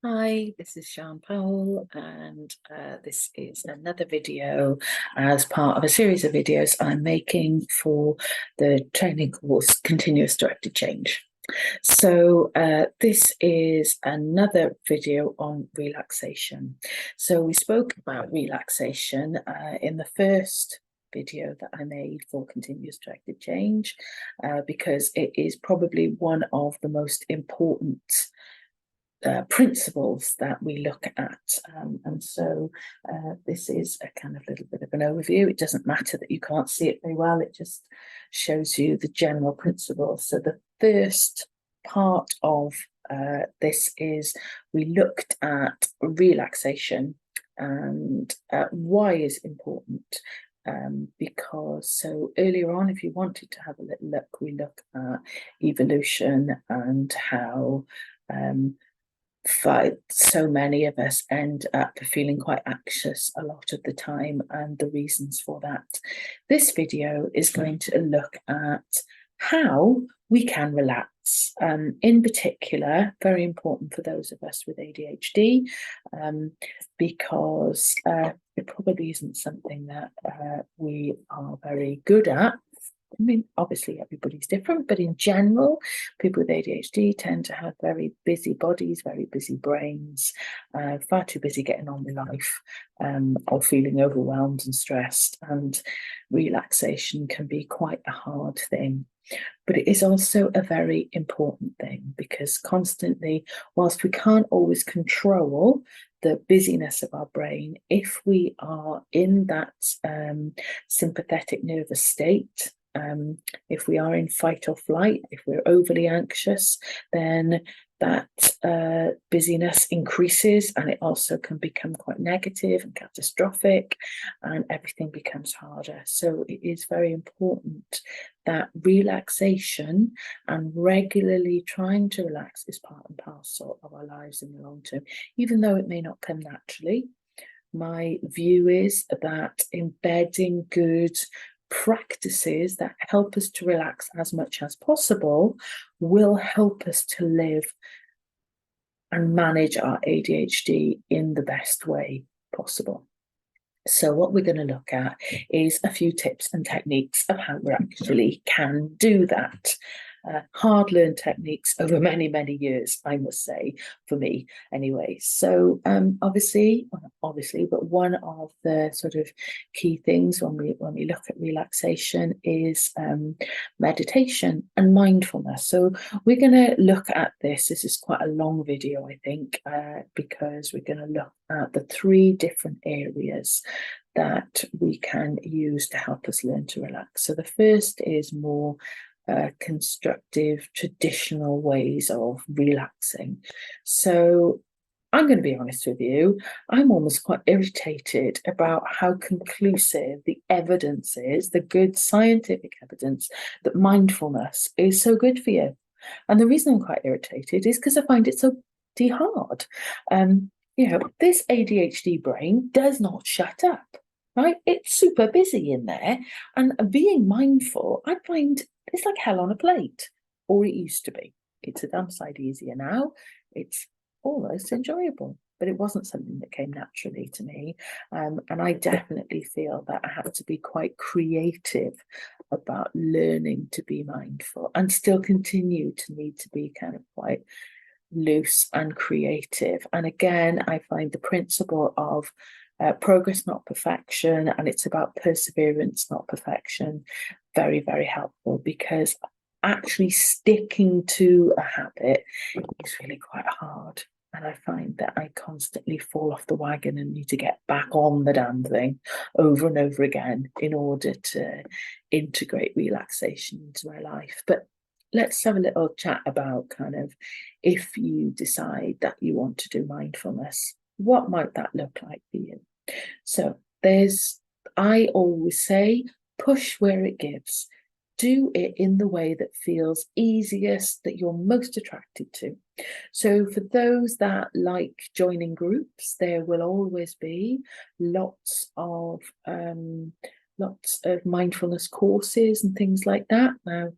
Hi, this is Sian Powell, and this is another video as part of a series of videos I'm making for the training course Continuous Directed Change. So this is another video on relaxation. So we spoke about relaxation in the first video that I made for Continuous Directed Change because it is probably one of the most important principles that we look at. And so this is a kind of little bit of an overview. It doesn't matter that you can't see it very well, it just shows you the general principles. So the first part of this is we looked at relaxation and why is important. Because so earlier on, if you wanted to have a little look, we look at evolution and how so many of us end up feeling quite anxious a lot of the time and the reasons for that. This video is going to look at how we can relax. In particular, very important for those of us with ADHD, because it probably isn't something that we are very good at. I mean, obviously everybody's different, but in general, people with ADHD tend to have very busy bodies, very busy brains, far too busy getting on with life, or feeling overwhelmed and stressed. And relaxation can be quite a hard thing. But it is also a very important thing because constantly, whilst we can't always control the busyness of our brain, if we are in that sympathetic nervous state, if we are in fight or flight, if we're overly anxious, then that busyness increases and it also can become quite negative and catastrophic and everything becomes harder. So it is very important that relaxation and regularly trying to relax is part and parcel of our lives in the long term, even though it may not come naturally. My view is that embedding good practices that help us to relax as much as possible will help us to live and manage our ADHD in the best way possible. So what we're going to look at is a few tips and techniques of how we actually can do that. Hard-learned techniques over many, many years, I must say, for me anyway. So obviously, but one of the sort of key things when we look at relaxation is meditation and mindfulness. So we're going to look at this. This is quite a long video, I think, because we're going to look at the three different areas that we can use to help us learn to relax. So the first is more constructive, traditional ways of relaxing. So I'm going to be honest with you, I'm almost quite irritated about how conclusive the evidence is, the good scientific evidence that mindfulness is so good for you. And the reason I'm quite irritated is because I find it so hard. This ADHD brain does not shut up, right? It's super busy in there. And being mindful, I find it's like hell on a plate, or it used to be. It's a damn sight easier now. It's almost enjoyable, but it wasn't something that came naturally to me. And I definitely feel that I have to be quite creative about learning to be mindful and still continue to need to be kind of quite loose and creative. And again, I find the principle of progress, not perfection, and it's about perseverance, not perfection, very, very helpful, because actually sticking to a habit is really quite hard. And I find that I constantly fall off the wagon and need to get back on the damn thing over and over again in order to integrate relaxation into my life. But let's have a little chat about kind of if you decide that you want to do mindfulness, what might that look like for you? So I always say, push where it gives. Do it in the way that feels easiest, that you're most attracted to. So for those that like joining groups, there will always be lots of mindfulness courses and things like that. Now,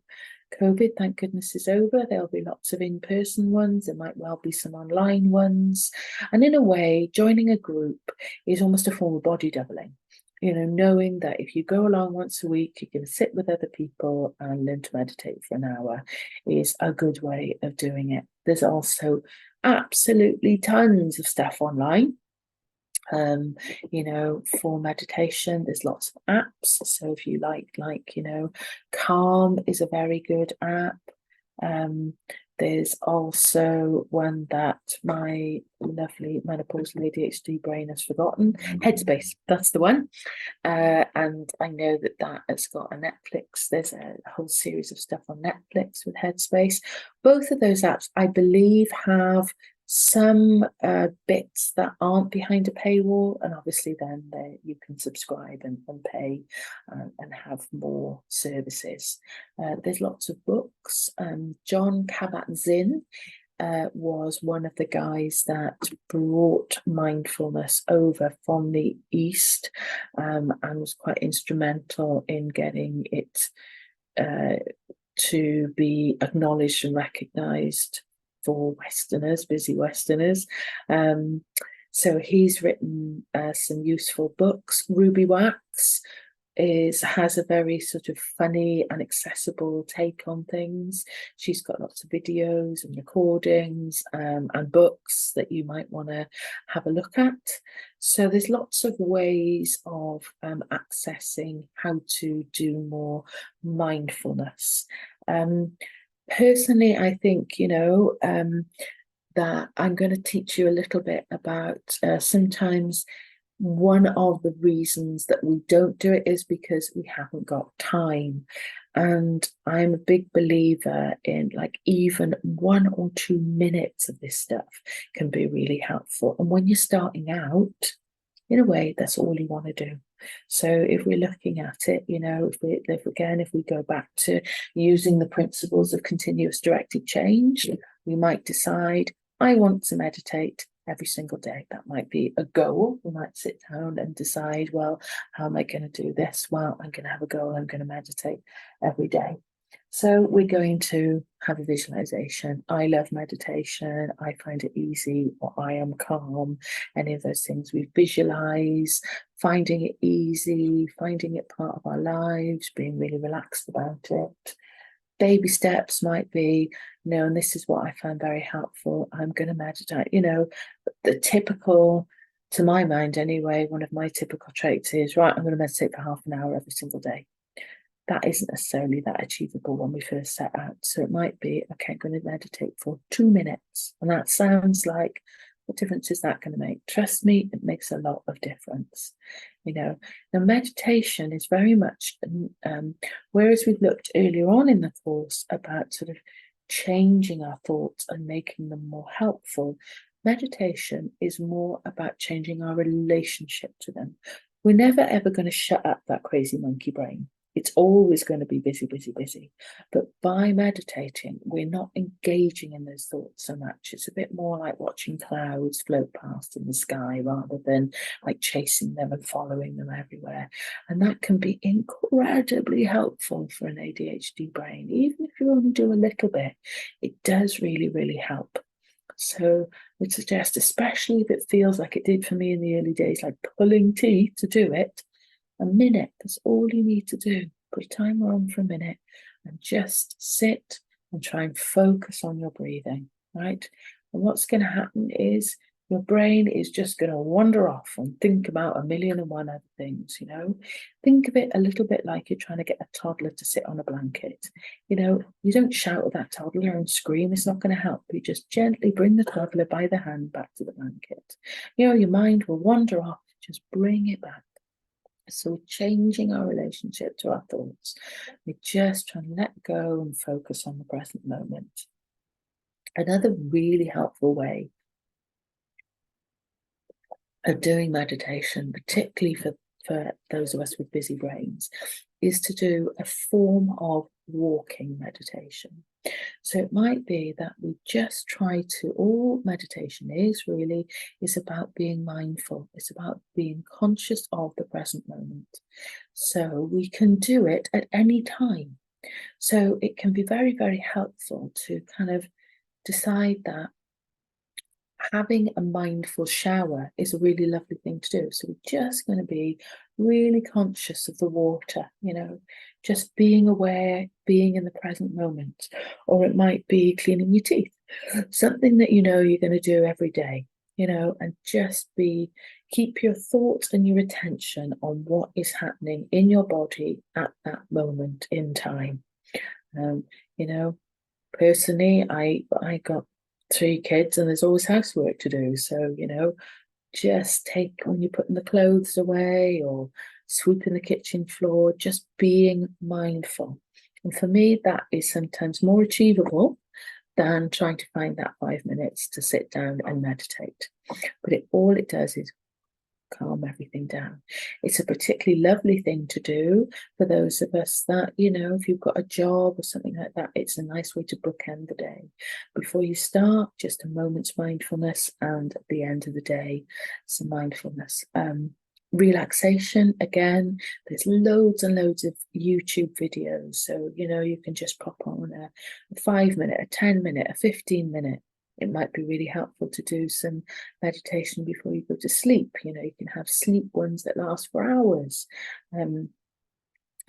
COVID, thank goodness, is over. There'll be lots of in-person ones. There might well be some online ones. And in a way, joining a group is almost a form of body doubling. You know, knowing that if you go along once a week, you can sit with other people and learn to meditate for an hour is a good way of doing it. There's also absolutely tons of stuff online. You know, for meditation, there's lots of apps. So if you like, you know, Calm is a very good app. There's also one that my lovely menopausal ADHD brain has forgotten. Headspace, that's the one. And I know that that has got a Netflix. There's a whole series of stuff on Netflix with Headspace. Both of those apps, I believe, have some bits that aren't behind a paywall, and obviously then you can subscribe and pay and have more services. There's lots of books. John Kabat-Zinn was one of the guys that brought mindfulness over from the East and was quite instrumental in getting it to be acknowledged and recognised for Westerners, busy Westerners. So he's written some useful books. Ruby Wax has a very sort of funny and accessible take on things. She's got lots of videos and recordings and books that you might want to have a look at. So there's lots of ways of accessing how to do more mindfulness. Personally, I think, you know, that I'm going to teach you a little bit about sometimes one of the reasons that we don't do it is because we haven't got time. And I'm a big believer in like even 1 or 2 minutes of this stuff can be really helpful. And when you're starting out, in a way, that's all you want to do. So if we're looking at it, you know, if we go back to using the principles of continuous directed change, we might decide, I want to meditate every single day. That might be a goal. We might sit down and decide, well, how am I going to do this? Well, I'm going to have a goal. I'm going to meditate every day. So we're going to have a visualization. I love meditation. I find it easy, or I am calm. Any of those things we visualize, finding it easy, finding it part of our lives, being really relaxed about it. Baby steps might be, you know, and this is what I find very helpful. I'm going to meditate, you know, the typical, to my mind anyway, one of my typical traits is, right, I'm going to meditate for half an hour every single day. That isn't necessarily that achievable when we first set out. So it might be, okay, I'm going to meditate for 2 minutes. And that sounds like, what difference is that going to make? Trust me, it makes a lot of difference. You know, the meditation is very much, whereas we've looked earlier on in the course about sort of changing our thoughts and making them more helpful, meditation is more about changing our relationship to them. We're never ever going to shut up that crazy monkey brain. It's always going to be busy, busy, busy. But by meditating, we're not engaging in those thoughts so much. It's a bit more like watching clouds float past in the sky rather than like chasing them and following them everywhere. And that can be incredibly helpful for an ADHD brain. Even if you only do a little bit, it does really, really help. So I would suggest, especially if it feels like it did for me in the early days, like pulling teeth to do it, a minute, that's all you need to do. Put a timer on for a minute and just sit and try and focus on your breathing, right? And what's going to happen is your brain is just going to wander off and think about 1,000,001 other things, you know. Think of it a little bit like you're trying to get a toddler to sit on a blanket. You know, you don't shout at that toddler and scream, it's not going to help. You just gently bring the toddler by the hand back to the blanket. You know, your mind will wander off, just bring it back. So we're changing our relationship to our thoughts. We're just trying to let go and focus on the present moment. Another really helpful way of doing meditation, particularly for those of us with busy brains, is to do a form of walking meditation. So it might be that we just try to, all meditation is about being mindful. It's about being conscious of the present moment. So we can do it at any time. So it can be very, very helpful to kind of decide that having a mindful shower is a really lovely thing to do. So we're just going to be really conscious of the water, just being aware, being in the present moment. Or it might be cleaning your teeth, something that you're going to do every day, and just keep your thoughts and your attention on what is happening in your body at that moment in time. Um, you know, Personally, I got 3 kids and there's always housework to do. So, just take when you're putting the clothes away or sweeping the kitchen floor, just being mindful. And for me, that is sometimes more achievable than trying to find that 5 minutes to sit down and meditate. But all it does is calm everything down. It's a particularly lovely thing to do for those of us that, if you've got a job or something like that, it's a nice way to bookend the day. Before you start, just a moment's mindfulness, and at the end of the day, some mindfulness. Relaxation, again, there's loads and loads of YouTube videos. So, you can just pop on a 5 minute, a 10 minute, a 15 minute. It might be really helpful to do some meditation before you go to sleep. You can have sleep ones that last for hours.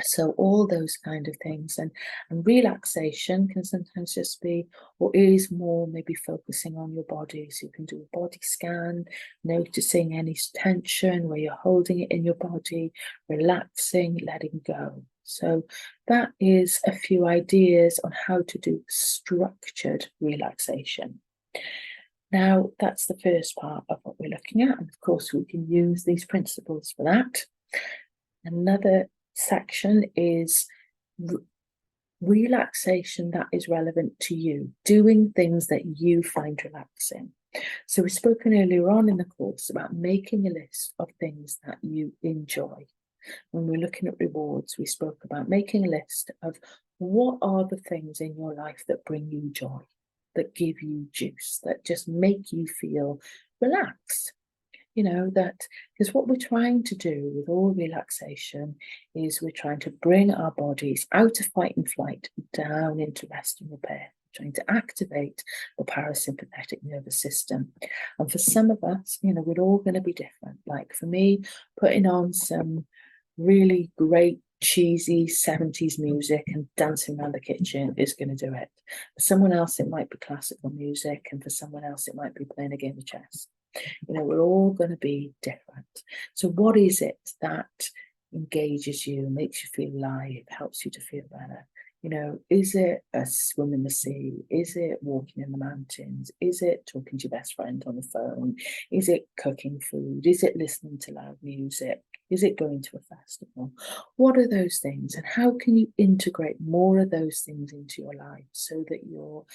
So all those kind of things, and relaxation can sometimes just be, or is more maybe focusing on your body. So you can do a body scan, noticing any tension where you're holding it in your body, relaxing, letting go. So that is a few ideas on how to do structured relaxation. Now, that's the first part of what we're looking at. And of course, we can use these principles for that. Another section is relaxation that is relevant to you, doing things that you find relaxing. So we've spoken earlier on in the course about making a list of things that you enjoy. When we're looking at rewards, we spoke about making a list of what are the things in your life that bring you joy, that give you juice, that just make you feel relaxed. That because what we're trying to do with all relaxation is we're trying to bring our bodies out of fight and flight down into rest and repair, trying to activate the parasympathetic nervous system. And for some of us, we're all going to be different. Like for me, putting on some really great cheesy 70s music and dancing around the kitchen is going to do it. For someone else, it might be classical music, and for someone else, it might be playing a game of chess. We're all going to be different. So what is it that engages you, makes you feel alive, helps you to feel better? Is it a swim in the sea? Is it walking in the mountains? Is it talking to your best friend on the phone? Is it cooking food? Is it listening to loud music? Is it going to a festival? What are those things? And how can you integrate more of those things into your life so that you're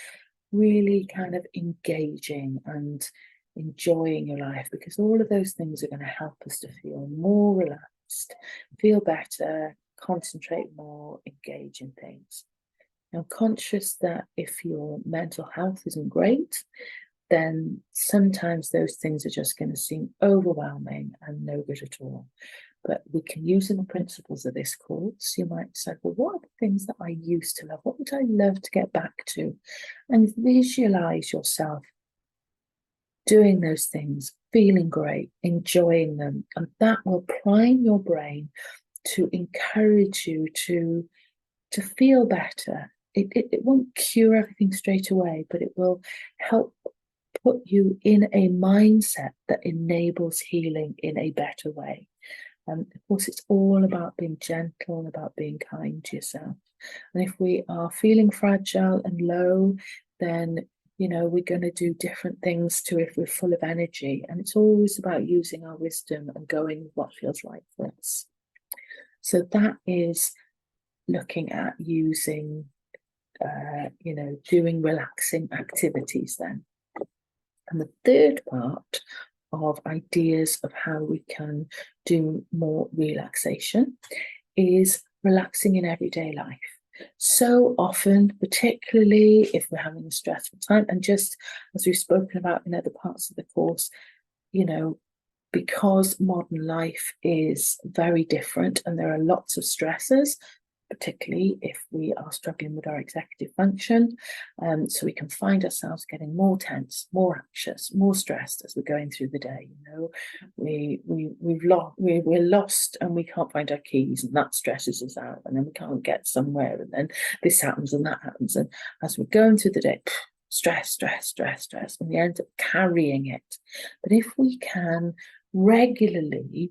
really kind of engaging and enjoying your life? Because all of those things are going to help us to feel more relaxed, feel better, concentrate more, engage in things. Now, conscious that if your mental health isn't great, then sometimes those things are just going to seem overwhelming and no good at all. But we can use in the principles of this course. You might say, well, what are the things that I used to love? What would I love to get back to? And visualize yourself doing those things, feeling great, enjoying them. And that will prime your brain to encourage you to feel better. It won't cure everything straight away, but it will help put you in a mindset that enables healing in a better way. And of course, it's all about being gentle, about being kind to yourself. And if we are feeling fragile and low, then we're going to do different things to if we're full of energy. And it's always about using our wisdom and going with what feels right for us. So that is looking at using, doing relaxing activities then. And the third part of ideas of how we can do more relaxation is relaxing in everyday life. So often, particularly if we're having a stressful time, and just as we've spoken about in other parts of the course, because modern life is very different and there are lots of stresses, particularly if we are struggling with our executive function. So we can find ourselves getting more tense, more anxious, more stressed as we're going through the day. We're lost and we can't find our keys, and that stresses us out, and then we can't get somewhere, and then this happens and that happens, and as we're going through the day, stress, and we end up carrying it. But if we can regularly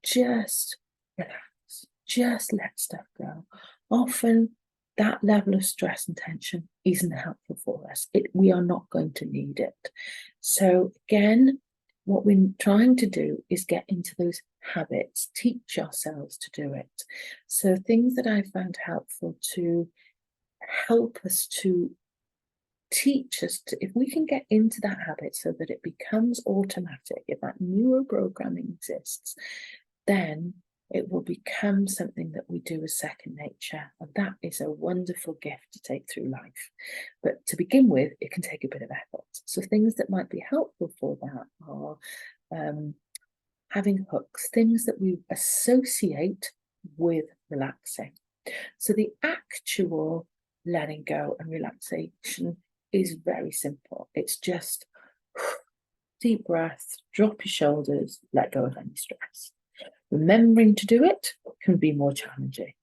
just relax, just let stuff go, often that level of stress and tension isn't helpful for us. We are not going to need it. So again, what we're trying to do is get into those habits, teach ourselves to do it. So things that I found helpful to help us to teach us to, if we can get into that habit so that it becomes automatic, if that neuroprogramming exists, then it will become something that we do as second nature. And that is a wonderful gift to take through life. But to begin with, it can take a bit of effort. So things that might be helpful for that are having hooks, things that we associate with relaxing. So the actual letting go and relaxation is very simple. It's just deep breath, drop your shoulders, let go of any stress. Remembering to do it can be more challenging.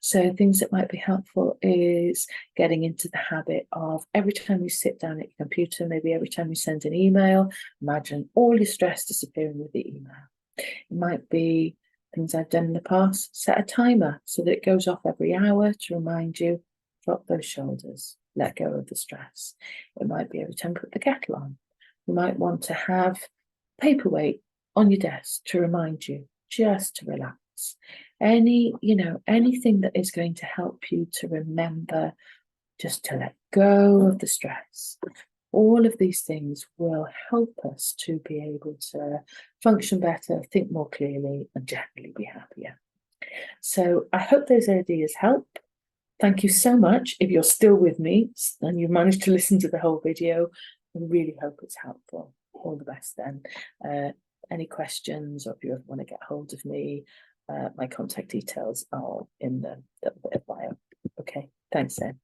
So things that might be helpful is getting into the habit of every time you sit down at your computer, maybe every time you send an email, imagine all your stress disappearing with the email. It might be things I've done in the past, set a timer so that it goes off every hour to remind you, drop those shoulders, let go of the stress. It might be every time you put the kettle on. You might want to have paperweight on your desk to remind you just to relax. Anything that is going to help you to remember just to let go of the stress. All of these things will help us to be able to function better, think more clearly, and generally be happier. So I hope those ideas help. Thank you so much. If you're still with me and you've managed to listen to the whole video, I really hope it's helpful. All the best then. Any questions, or if you ever want to get hold of me, my contact details are in the bio. Okay, thanks then.